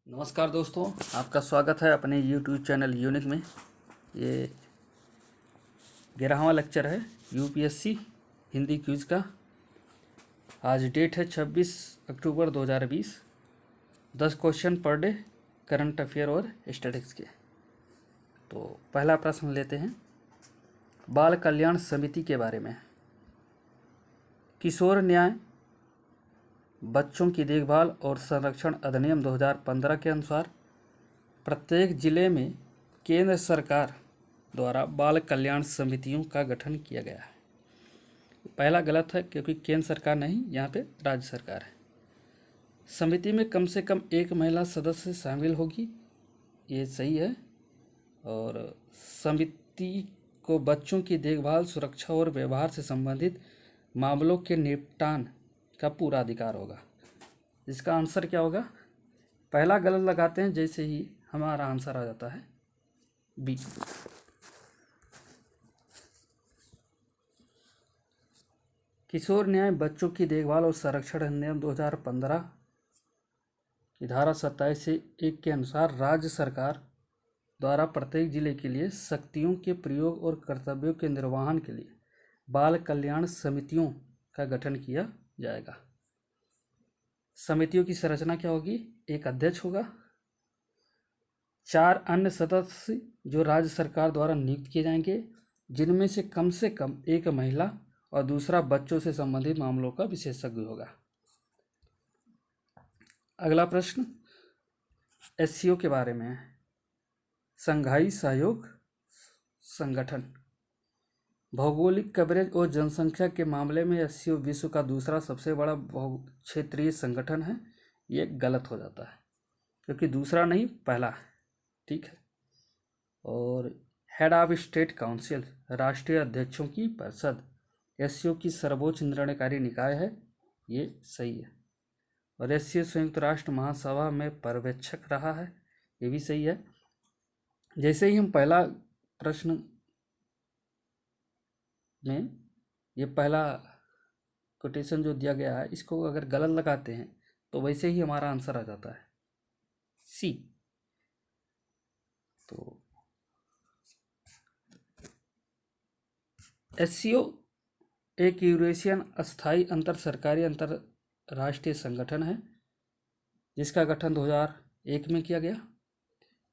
नमस्कार दोस्तों, आपका स्वागत है अपने YouTube चैनल यूनिक में। ये 11वां लेक्चर है यूपीएससी हिंदी क्विज का। आज डेट है 26 अक्टूबर 2020। 10 question per day, current affair और स्टैटिस्टिक्स के। तो पहला प्रश्न लेते हैं बाल कल्याण समिति के बारे में। किशोर न्याय बच्चों की देखभाल और संरक्षण अधिनियम 2015 के अनुसार प्रत्येक जिले में केंद्र सरकार द्वारा बाल कल्याण समितियों का गठन किया गया है। पहला गलत है क्योंकि केंद्र सरकार नहीं, यहाँ पे राज्य सरकार है। समिति में कम से कम एक महिला सदस्य शामिल होगी, ये सही है। और समिति को बच्चों की देखभाल, सुरक्षा और व्यवहार से संबंधित मामलों के निपटान का पूरा अधिकार होगा। इसका आंसर क्या होगा? पहला गलत लगाते हैं, जैसे ही हमारा आंसर आ जाता है बी। किशोर न्याय बच्चों की देखभाल और संरक्षण अधिनियम 2015 की धारा 27 से 1 के अनुसार राज्य सरकार द्वारा प्रत्येक जिले के लिए शक्तियों के प्रयोग और कर्तव्यों के निर्वहन के लिए बाल कल्याण समितियों का गठन किया जाएगा। समितियों की संरचना क्या होगी? एक अध्यक्ष होगा, 4 अन्य सदस्य जो राज्य सरकार द्वारा नियुक्त किए जाएंगे, जिनमें से कम एक महिला और दूसरा बच्चों से संबंधित मामलों का विशेषज्ञ होगा। अगला प्रश्न एससीओ के बारे में है। संघाई सहयोग संगठन भौगोलिक कवरेज और जनसंख्या के मामले में एससीओ विश्व का दूसरा सबसे बड़ा क्षेत्रीय संगठन है। ये गलत हो जाता है क्योंकि दूसरा नहीं, पहला है। ठीक है। और हेड ऑफ स्टेट काउंसिल राष्ट्रीय अध्यक्षों की परिषद एससीओ की सर्वोच्च निर्णयकारी निकाय है, ये सही है। और एससीओ संयुक्त राष्ट्र महासभा में पर्यवेक्षक रहा है, ये भी सही है। जैसे ही हम पहला प्रश्न में ये पहला कोटेशन जो दिया गया है, इसको अगर गलत लगाते हैं तो वैसे ही हमारा आंसर आ जाता है सी। तो एससीओ एक यूरेशियन अस्थायी अंतर सरकारी अंतरराष्ट्रीय संगठन है जिसका गठन 2001 में किया गया।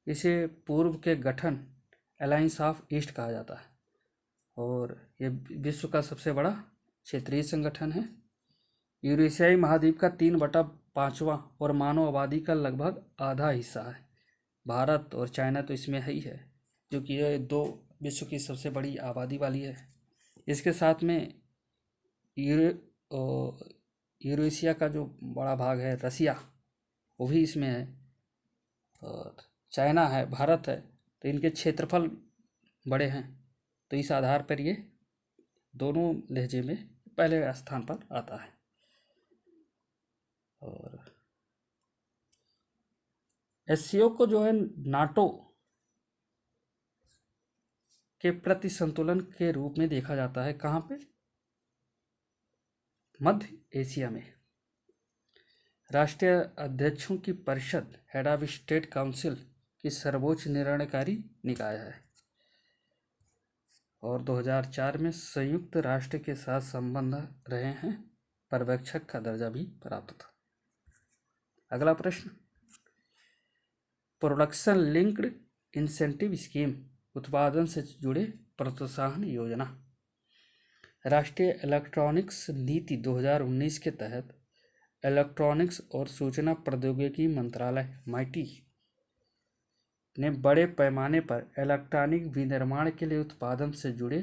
इसे पूर्व के गठन अलायंस ऑफ ईस्ट कहा जाता है और ये विश्व का सबसे बड़ा क्षेत्रीय संगठन है। यूरेशियाई महाद्वीप का 3/5वां और मानव आबादी का लगभग आधा हिस्सा है। भारत और चाइना तो इसमें है ही है, जो कि ये 2 विश्व की सबसे बड़ी आबादी वाली है। इसके साथ में यूरेशिया का जो बड़ा भाग है रसिया, वो भी इसमें है, और चाइना है, भारत है। तो इनके क्षेत्रफल बड़े हैं, तो इस आधार पर ये दोनों लहजे में पहले स्थान पर आता है। और एससीओ को जो है नाटो के प्रति संतुलन के रूप में देखा जाता है। कहाँ पे? मध्य एशिया में। राष्ट्रीय अध्यक्षों की परिषद हेड ऑफ स्टेट काउंसिल की सर्वोच्च निर्णयकारी निकाय है और 2004 में संयुक्त राष्ट्र के साथ संबंध रहे हैं, पर्यवेक्षक का दर्जा भी प्राप्त था। अगला प्रश्न प्रोडक्शन लिंक्ड इंसेंटिव स्कीम उत्पादन से जुड़े प्रोत्साहन योजना। राष्ट्रीय इलेक्ट्रॉनिक्स नीति 2019 के तहत इलेक्ट्रॉनिक्स और सूचना प्रौद्योगिकी मंत्रालय माइटी ने बड़े पैमाने पर इलेक्ट्रॉनिक विनिर्माण के लिए उत्पादन से जुड़े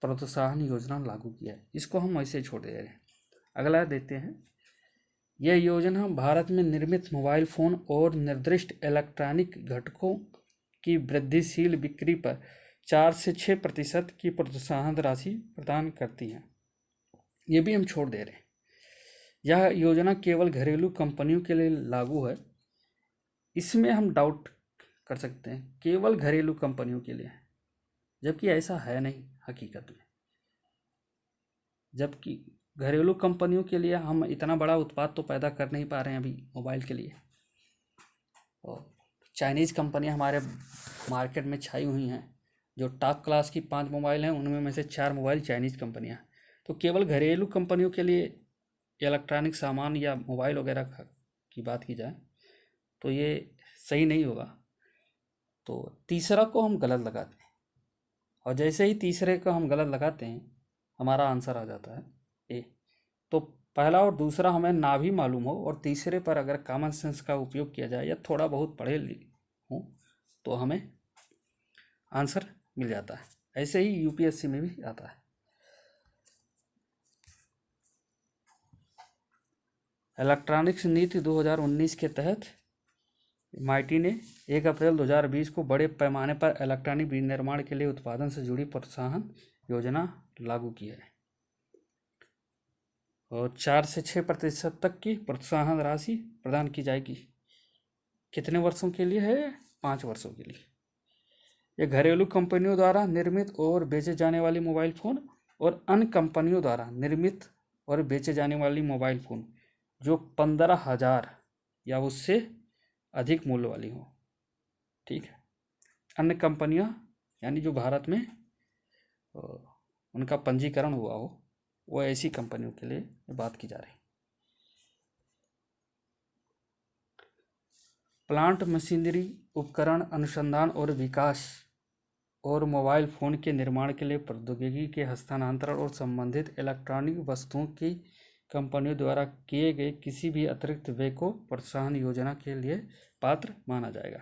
प्रोत्साहन योजना लागू किया है। इसको हम ऐसे छोड़ दे रहे हैं। अगला देते हैं। यह योजना भारत में निर्मित मोबाइल फ़ोन और निर्दिष्ट इलेक्ट्रॉनिक घटकों की वृद्धिशील बिक्री पर 4 से 6% की प्रोत्साहन राशि प्रदान करती है। ये भी हम छोड़ दे रहे हैं। यह योजना केवल घरेलू कंपनियों के लिए लागू है। इसमें हम डाउट कर सकते हैं, केवल घरेलू कंपनियों के लिए, जबकि ऐसा है नहीं हकीकत में। जबकि घरेलू कंपनियों के लिए हम इतना बड़ा उत्पाद तो पैदा कर नहीं पा रहे हैं अभी मोबाइल के लिए। और चाइनीज़ कंपनियां हमारे मार्केट में छाई हुई हैं। जो टॉप क्लास की 5 मोबाइल हैं उनमें में से 4 मोबाइल चाइनीज़ कंपनियां हैं। तो केवल घरेलू कंपनियों के लिए इलेक्ट्रॉनिक सामान या मोबाइल वगैरह की बात की जाए तो ये सही नहीं होगा। तो तीसरा को हम गलत लगाते हैं, और जैसे ही तीसरे को हम गलत लगाते हैं हमारा आंसर आ जाता है ए। तो पहला और दूसरा हमें ना भी मालूम हो और तीसरे पर अगर कॉमन सेंस का उपयोग किया जाए या थोड़ा बहुत पढ़े हों तो हमें आंसर मिल जाता है। ऐसे ही यूपीएससी में भी आता है। इलेक्ट्रॉनिक्स नीति 2019 के तहत माइटी ने 1 अप्रैल 2020 को बड़े पैमाने पर इलेक्ट्रॉनिक विनिर्माण के लिए उत्पादन से जुड़ी प्रोत्साहन योजना लागू की है, और 4 से 6% तक की प्रोत्साहन राशि प्रदान की जाएगी। कितने वर्षों के लिए है? 5 वर्षों के लिए। ये घरेलू कंपनियों द्वारा निर्मित और बेचे जाने वाली मोबाइल फ़ोन और अन्य कंपनियों द्वारा निर्मित और बेचे जाने वाली मोबाइल फ़ोन जो 15,000 या उससे अधिक मूल्य वाली हो। ठीक है, अन्य कंपनियां यानी जो भारत में उनका पंजीकरण हुआ हो, वो ऐसी कंपनियों के लिए बात की जा रही। प्लांट मशीनरी उपकरण अनुसंधान और विकास और मोबाइल फ़ोन के निर्माण के लिए प्रौद्योगिकी के हस्तांतरण और संबंधित इलेक्ट्रॉनिक वस्तुओं की कंपनियों द्वारा किए गए किसी भी अतिरिक्त व्यय को प्रोत्साहन योजना के लिए पात्र माना जाएगा।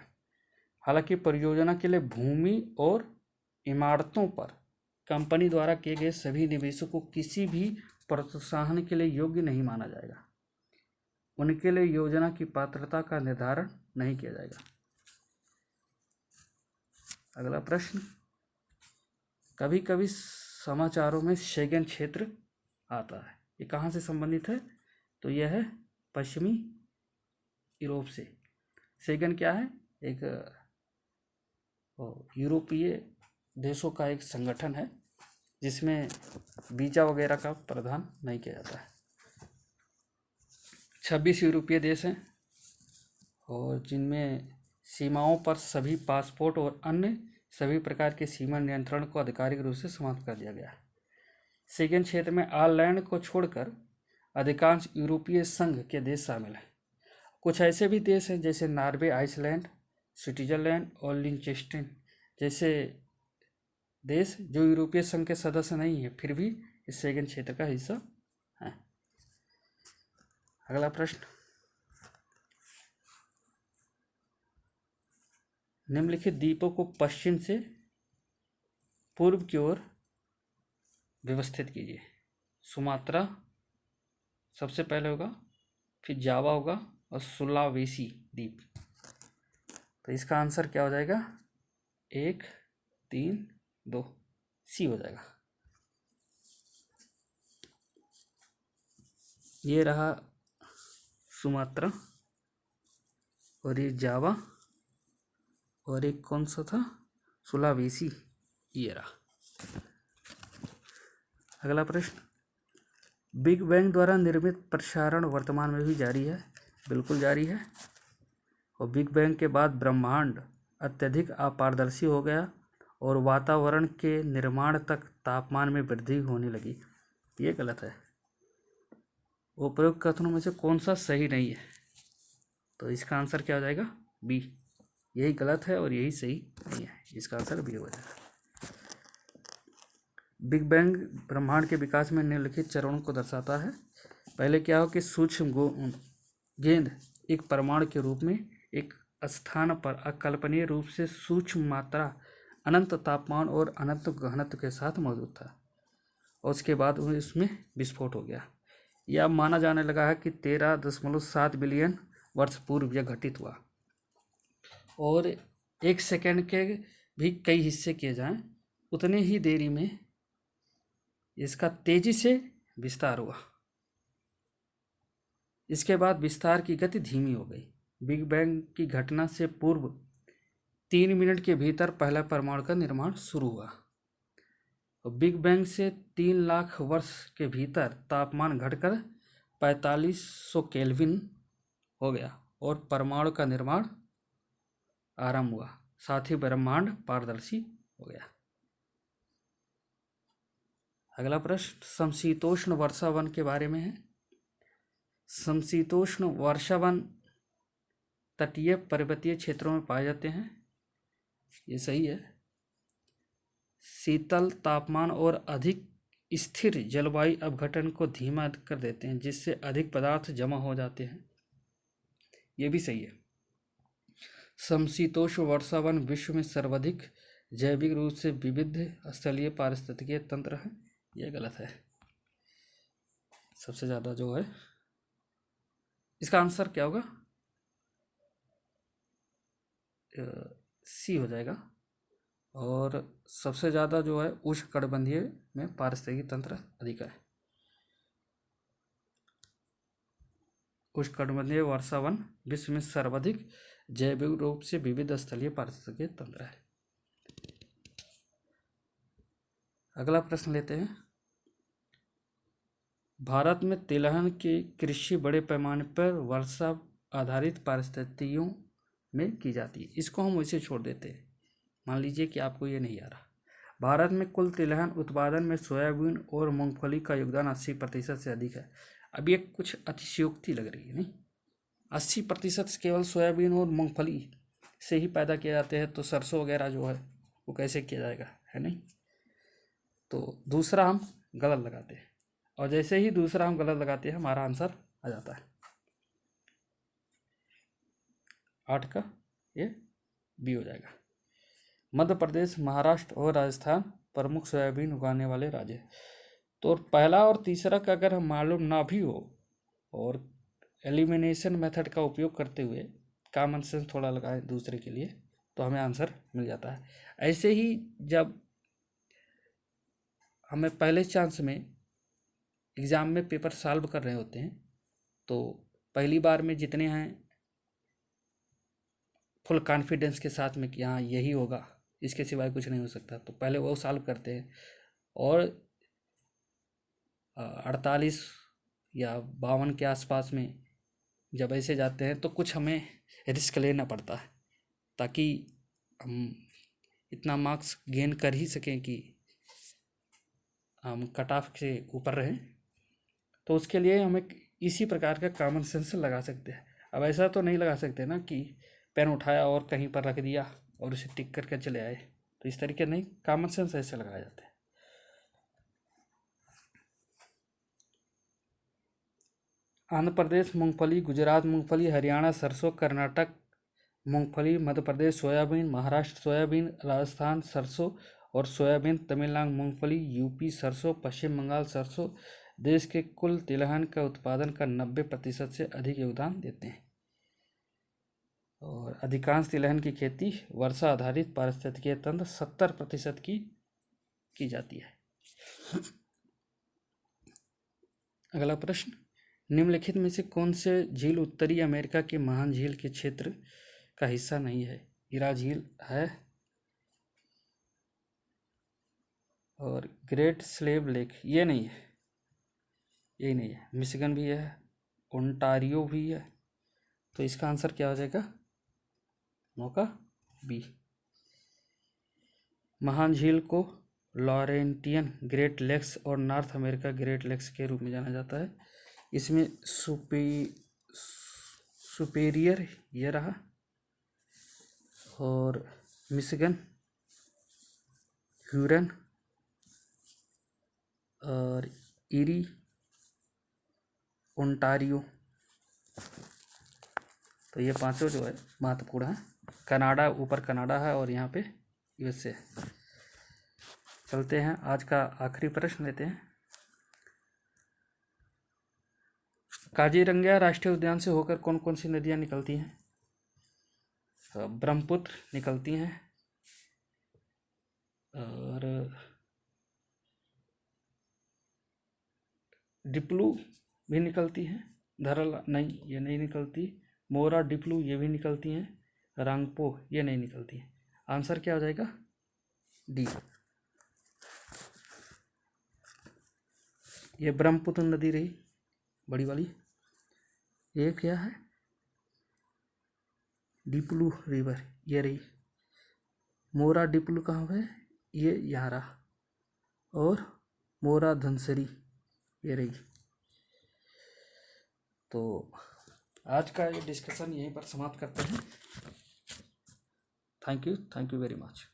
हालांकि परियोजना के लिए भूमि और इमारतों पर कंपनी द्वारा किए गए सभी निवेशों को किसी भी प्रोत्साहन के लिए योग्य नहीं माना जाएगा। उनके लिए योजना की पात्रता का निर्धारण नहीं किया जाएगा। अगला प्रश्न, कभी कभी समाचारों में शेंगेन क्षेत्र आता है, ये कहाँ से संबंधित है? तो यह है पश्चिमी यूरोप से। शेंगेन क्या है? एक यूरोपीय देशों का एक संगठन है जिसमें वीजा वगैरह का प्रावधान नहीं किया जाता है। 26 यूरोपीय देश हैं और जिनमें सीमाओं पर सभी पासपोर्ट और अन्य सभी प्रकार के सीमा नियंत्रण को आधिकारिक रूप से समाप्त कर दिया गया है। शेंगेन क्षेत्र में आयरलैंड को छोड़कर अधिकांश यूरोपीय संघ के देश शामिल हैं। कुछ ऐसे भी देश हैं जैसे नॉर्वे, आइसलैंड, स्विट्जरलैंड और लिंचेस्टेन जैसे देश जो यूरोपीय संघ के सदस्य नहीं है, फिर भी इस शेंगेन क्षेत्र का हिस्सा है। अगला प्रश्न, निम्नलिखित द्वीपों को पश्चिम से पूर्व की ओर व्यवस्थित कीजिए। सुमात्रा सबसे पहले होगा, फिर जावा होगा और सुलावेसी द्वीप। तो इसका आंसर क्या हो जाएगा? 1, 3, 2 सी हो जाएगा। ये रहा सुमात्रा और ये जावा और एक कौन सा था? सुलावेसी। ये रहा। अगला प्रश्न, बिग बैंग द्वारा निर्मित प्रसारण वर्तमान में भी जारी है? बिल्कुल जारी है। और बिग बैंग के बाद ब्रह्मांड अत्यधिक अपारदर्शी हो गया और वातावरण के निर्माण तक तापमान में वृद्धि होने लगी। ये गलत है। उपरोक्त कथनों में से कौन सा सही नहीं है? तो इसका आंसर क्या हो जाएगा? बी। यही गलत है और यही सही नहीं है। इसका आंसर बी हो जाएगा। बिग बैंग ब्रह्मांड के विकास में निम्नलिखित चरणों को दर्शाता है। पहले क्या हो कि सूक्ष्म गेंद एक परमाणु के रूप में एक स्थान पर अकल्पनीय रूप से सूक्ष्म मात्रा, अनंत तापमान और अनंत घनत्व के साथ मौजूद था और उसके बाद उसमें विस्फोट हो गया। यह माना जाने लगा है कि 13.7 बिलियन वर्ष पूर्व यह घटित हुआ और 1 सेकंड के भी कई हिस्से किए जाएं उतने ही देरी में इसका तेजी से विस्तार हुआ। इसके बाद विस्तार की गति धीमी हो गई। बिग बैंग की घटना से पूर्व 3 मिनट के भीतर पहला परमाणु का निर्माण शुरू हुआ। बिग बैंग से 3 लाख वर्ष के भीतर तापमान घटकर 4500 केल्विन हो गया और परमाणु का निर्माण आरंभ हुआ, साथ ही ब्रह्मांड पारदर्शी हो गया। अगला प्रश्न समशीतोष्ण वर्षा वन के बारे में है। समशीतोष्ण वर्षा वन तटीय पर्वतीय क्षेत्रों में पाए जाते हैं, ये सही है। शीतल तापमान और अधिक स्थिर जलवायु अपघटन को धीमा कर देते हैं, जिससे अधिक पदार्थ जमा हो जाते हैं, ये भी सही है। समशीतोष्ण वर्षा वन विश्व में सर्वाधिक जैविक रूप से विविध स्थलीय पारिस्थितिकीय तंत्र है, यह गलत है। सबसे ज़्यादा जो है इसका आंसर क्या होगा, सी हो जाएगा। और सबसे ज़्यादा जो है उष्णकटिबंधीय में पारिस्थितिकी तंत्र अधिक है। उष्णकटिबंधीय वर्षा वन विश्व में सर्वाधिक जैविक रूप से विविध स्थलीय पारिस्थितिकीय तंत्र है। अगला प्रश्न लेते हैं। भारत में तिलहन की कृषि बड़े पैमाने पर वर्षा आधारित परिस्थितियों में की जाती है, इसको हम वैसे छोड़ देते हैं। मान लीजिए कि आपको ये नहीं आ रहा। भारत में कुल तिलहन उत्पादन में सोयाबीन और मूंगफली का योगदान 80% से अधिक है। अब ये कुछ अतिशयोक्ति लग रही है, नहीं, 80% केवल सोयाबीन और मूंगफली से ही पैदा किए जाते हैं, तो सरसों वगैरह जो है वो कैसे किया जाएगा, है नहीं। तो दूसरा हम गलत लगाते हैं, और जैसे ही दूसरा हम गलत लगाते हैं हमारा आंसर आ जाता है 8 का, ये बी हो जाएगा। मध्य प्रदेश, महाराष्ट्र और राजस्थान प्रमुख सोयाबीन उगाने वाले राज्य हैं। तो पहला और तीसरा का अगर हम मालूम ना भी हो और एलिमिनेशन मेथड का उपयोग करते हुए कॉमन सेंस थोड़ा लगाए दूसरे के लिए, तो हमें आंसर मिल जाता है। ऐसे ही जब हमें पहले चांस में एग्ज़ाम में पेपर सॉल्व कर रहे होते हैं, तो पहली बार में जितने हैं फुल कॉन्फिडेंस के साथ में कि हाँ यही होगा, इसके सिवाय कुछ नहीं हो सकता, तो पहले वो सॉल्व करते हैं। और 48 या 52 के आसपास में जब ऐसे जाते हैं तो कुछ हमें रिस्क लेना पड़ता है, ताकि हम इतना मार्क्स गेन कर ही सकें कि हम कट ऑफ से ऊपर रहें। तो उसके लिए हमें इसी प्रकार का कॉमन सेंस लगा सकते हैं। अब ऐसा तो नहीं लगा सकते ना कि पेन उठाया और कहीं पर रख दिया और उसे टिक करके चले आए, तो इस तरीके नहीं, कॉमन सेंस ऐसे लगाए जाते हैं। आंध्र प्रदेश मूंगफली, गुजरात मूंगफली, हरियाणा सरसों, कर्नाटक मूंगफली, मध्य प्रदेश सोयाबीन, महाराष्ट्र सोयाबीन, राजस्थान सरसों और सोयाबीन, तमिलनाडु मूंगफली, यूपी सरसों, पश्चिम बंगाल सरसों देश के कुल तिलहन का उत्पादन का 90% से अधिक योगदान देते हैं। और अधिकांश तिलहन की खेती वर्षा आधारित पारिस्थितिकीय तंत्र 70% की जाती है। अगला प्रश्न, निम्नलिखित में से कौन से झील उत्तरी अमेरिका के महान झील के क्षेत्र का हिस्सा नहीं है? इरा झील है, और ग्रेट स्लेव लेक ये नहीं है, यही नहीं है। मिशिगन भी है, ओंटारियो भी है, तो इसका आंसर क्या हो जाएगा? मौका बी। महान झील को लॉरेंटियन ग्रेट लेक्स और नॉर्थ अमेरिका ग्रेट लेक्स के रूप में जाना जाता है। इसमें सुपेरियर ये रहा, और मिशिगन, ह्यूरन और इरी, ओंटारियो, तो ये पांचों जो है महत्वपूर्ण है। कनाडा, ऊपर कनाडा है और यहाँ पे यूएसए। चलते हैं, आज का आखिरी प्रश्न लेते हैं। काजीरंगा राष्ट्रीय उद्यान से होकर कौन कौन सी नदियाँ निकलती हैं? ब्रह्मपुत्र निकलती हैं, और डिप्लू भी निकलती हैं, धरल नहीं, ये नहीं निकलती, मोरा डिप्लू ये भी निकलती हैं, रांगपो ये नहीं निकलती हैं। आंसर क्या हो जाएगा? डी। ये ब्रह्मपुत्र नदी रही बड़ी वाली। ये क्या है? डिपलू रिवर ये रही। मोरा डिपलू कहाँ है, ये यहाँ रहा। और मोरा धनसरी ये रही। तो आज का ये डिस्कशन यहीं पर समाप्त करते हैं। Thank you very much.